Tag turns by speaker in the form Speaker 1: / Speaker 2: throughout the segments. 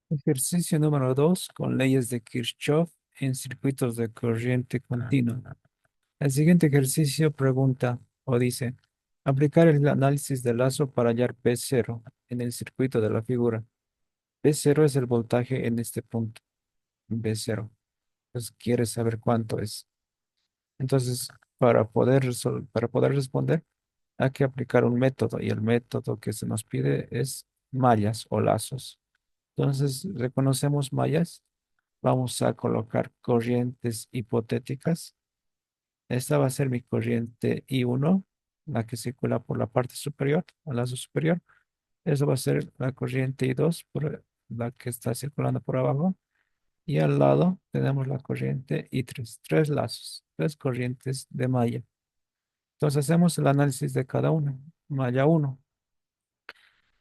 Speaker 1: Ejercicio número 2 con leyes de Kirchhoff en circuitos de corriente continua. El siguiente ejercicio pregunta o dice, aplicar el análisis de lazo para hallar P0 en el circuito de la figura. P0 es el voltaje en este punto, B0. Entonces, quieres saber cuánto es. Entonces, para poder responder, hay que aplicar un método y el método que se nos pide es mallas o lazos. Entonces, reconocemos mallas. Vamos a colocar corrientes hipotéticas. Esta va a ser mi corriente I1, la que circula por la parte superior, al lazo superior. Eso va a ser la corriente I2, por la que está circulando por abajo. Y al lado tenemos la corriente I3, tres lazos, tres corrientes de malla. Entonces hacemos el análisis de cada una. Malla uno.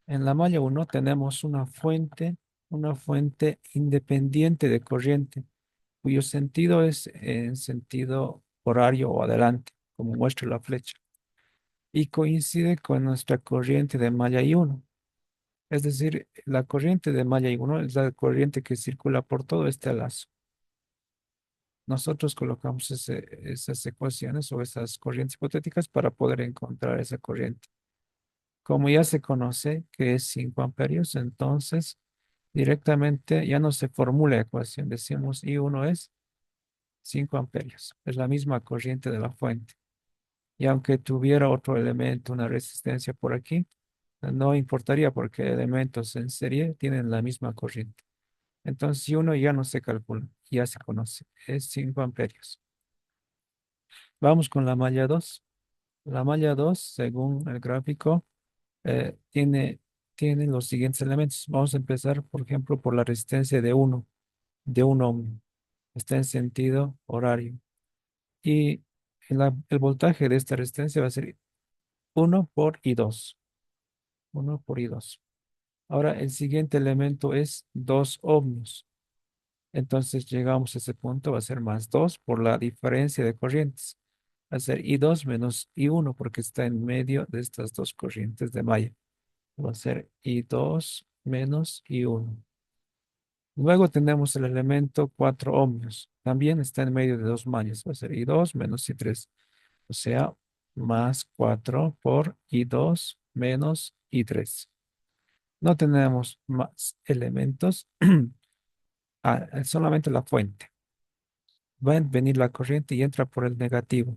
Speaker 1: En la malla uno tenemos una fuente independiente de corriente, cuyo sentido es en sentido horario o adelante, como muestra la flecha, y coincide con nuestra corriente de malla I1. Es decir, la corriente de malla I1 es la corriente que circula por todo este lazo. Nosotros colocamos esas ecuaciones o esas corrientes hipotéticas para poder encontrar esa corriente. Como ya se conoce que es 5 amperios, entonces directamente ya no se formula ecuación. Decimos I1 es 5 amperios. Es la misma corriente de la fuente. Y aunque tuviera otro elemento, una resistencia por aquí, no importaría porque elementos en serie tienen la misma corriente. Entonces, I1 ya no se calcula, ya se conoce. Es 5 amperios. Vamos con la malla 2. La malla 2, según el gráfico, eh, tiene, tiene los siguientes elementos. Vamos a empezar, por ejemplo, por la resistencia de 1 ohm. Está en sentido horario. Y el voltaje de esta resistencia va a ser 1 por I2. 1 por I2. Ahora, el siguiente elemento es 2 ohmios. Entonces, llegamos a ese punto, va a ser más 2 por la diferencia de corrientes. Va a ser I2 menos I1 porque está en medio de estas dos corrientes de malla. Va a ser I2 menos I1. Luego tenemos el elemento 4 ohmios. También está en medio de dos mallas. Va a ser I2 menos I3. O sea, más 4 por I2 menos I3. No tenemos más elementos. Solamente la fuente. Va a venir la corriente y entra por el negativo.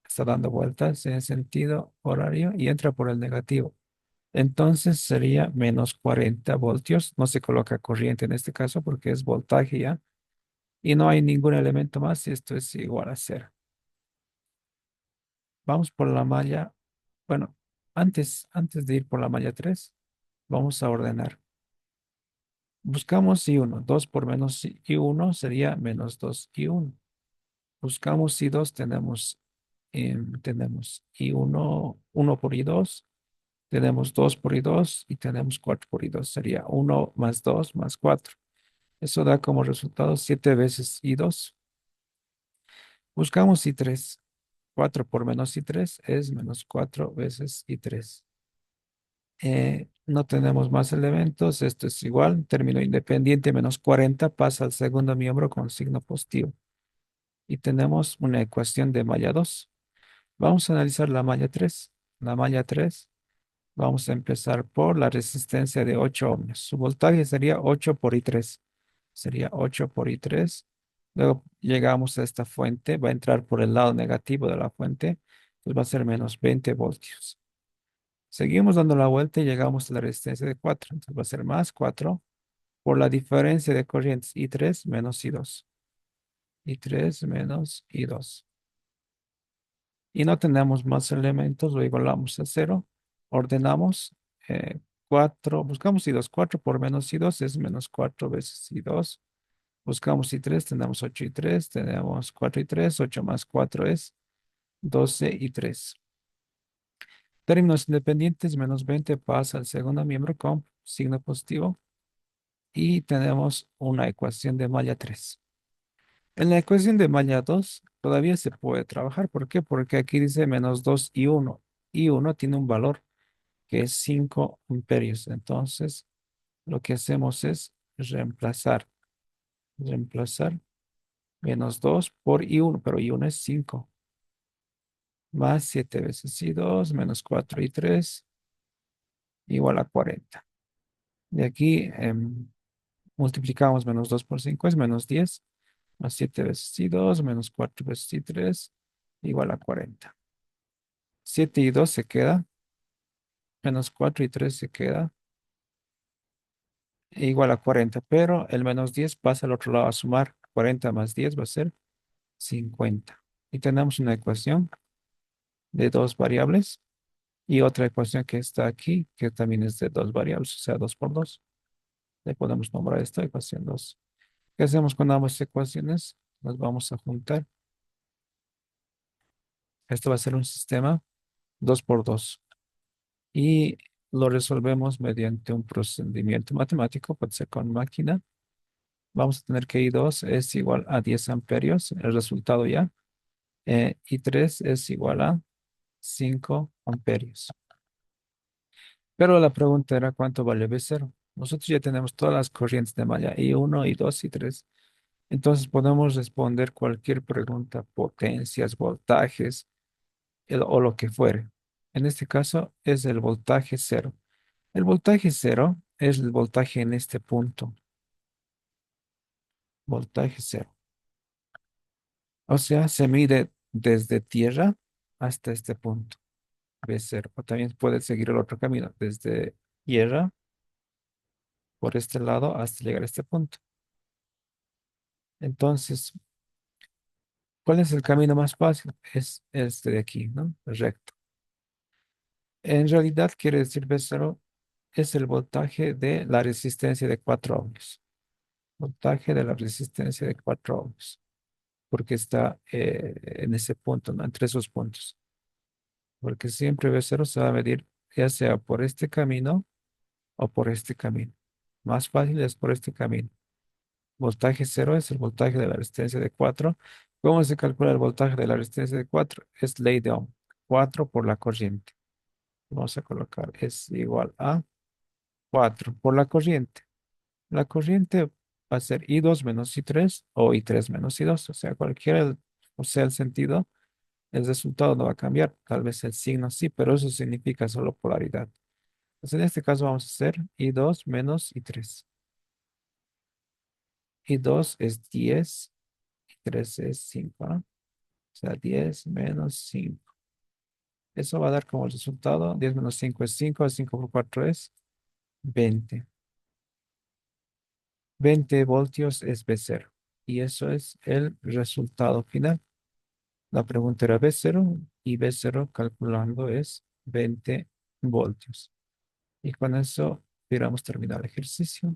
Speaker 1: Está dando vueltas en sentido horario y entra por el negativo. Entonces sería menos 40 voltios. No se coloca corriente en este caso porque es voltaje ya. Y no hay ningún elemento más y esto es igual a cero. Vamos por la malla. Bueno, antes de ir por la malla 3, vamos a ordenar. Buscamos I1. 2 por menos I1 sería menos 2I1. Buscamos I2, tenemos I1, 1 por I2, tenemos 2 por I2 y tenemos 4 por I2. Sería 1 más 2 más 4. Eso da como resultado 7 veces I2. Buscamos I3. 4 por menos I3 es menos 4 veces I3. No tenemos más elementos. Esto es igual. Término independiente menos 40 pasa al segundo miembro con signo positivo. Y tenemos una ecuación de malla 2. Vamos a analizar la malla 3. La malla 3, vamos a empezar por la resistencia de 8 ohmios. Su voltaje sería 8 por I3. Sería 8 por I3. Luego llegamos a esta fuente. Va a entrar por el lado negativo de la fuente. Pues va a ser menos 20 voltios. Seguimos dando la vuelta y llegamos a la resistencia de 4. Entonces va a ser más 4 por la diferencia de corrientes I3 menos I2. I3 menos I2. Y no tenemos más elementos, lo igualamos a cero. Ordenamos 4, buscamos I2, 4 por menos I2 es menos 4 veces I2. Buscamos I3, tenemos 8 I3, tenemos 4 I3, 8 más 4 es 12 I3. Términos independientes, menos 20 pasa al segundo miembro con signo positivo y tenemos una ecuación de malla 3. En la ecuación de malla 2 todavía se puede trabajar. ¿Por qué? Porque aquí dice menos 2 y 1. Y 1 tiene un valor que es 5 amperios. Entonces, Lo que hacemos es reemplazar menos 2 por I1, pero I1 es 5, más 7 veces I2, menos 4 I3, igual a 40. De aquí multiplicamos menos 2 por 5 es menos 10, más 7 veces I2, menos 4 veces I3, igual a 40. 7 y 2 se queda, menos 4 y 3 se queda, igual a 40, pero el menos 10 pasa al otro lado a sumar. 40 más 10 va a ser 50. Y tenemos una ecuación de dos variables y otra ecuación que está aquí, que también es de dos variables, o sea, 2 por 2. Le podemos nombrar esta ecuación 2. ¿Qué hacemos con ambas ecuaciones? Las vamos a juntar. Esto va a ser un sistema 2 por 2 y lo resolvemos mediante un procedimiento matemático, puede ser con máquina. Vamos a tener que I2 es igual a 10 amperios, el resultado ya. I3 es igual a 5 amperios. Pero la pregunta era cuánto vale V0. Nosotros ya tenemos todas las corrientes de malla, I1, I2, I3. Entonces podemos responder cualquier pregunta, potencias, voltajes, o lo que fuere. En este caso es el voltaje cero. El voltaje cero es el voltaje en este punto. Voltaje cero. O sea, se mide desde tierra hasta este punto, V0. O también puede seguir el otro camino, desde tierra por este lado hasta llegar a este punto. Entonces, ¿cuál es el camino más fácil? Es este de aquí, ¿no? Recto. En realidad quiere decir V0 es el voltaje de la resistencia de 4 ohms. Voltaje de la resistencia de 4 ohms. Porque está en ese punto, ¿no? Entre esos puntos. Porque siempre V0 se va a medir ya sea por este camino o por este camino. Más fácil es por este camino. Voltaje cero es el voltaje de la resistencia de 4. ¿Cómo se calcula el voltaje de la resistencia de 4? Es ley de Ohm. 4 por la corriente. Vamos a colocar, es igual a 4 por la corriente. La corriente va a ser I2 menos I3 o I3 menos I2. O sea, cualquiera o sea el sentido, el resultado no va a cambiar. Tal vez el signo sí, pero eso significa solo polaridad. Entonces, en este caso vamos a hacer I2 menos I3. I2 es 10, I3 es 5, ¿no? O sea, 10 menos 5. Eso va a dar como resultado, 10 menos 5 es 5, 5 por 4 es 20. 20 voltios es V0. Y eso es el resultado final. La pregunta era V0 y V0 calculando es 20 voltios. Y con eso hubiéramos terminado el ejercicio.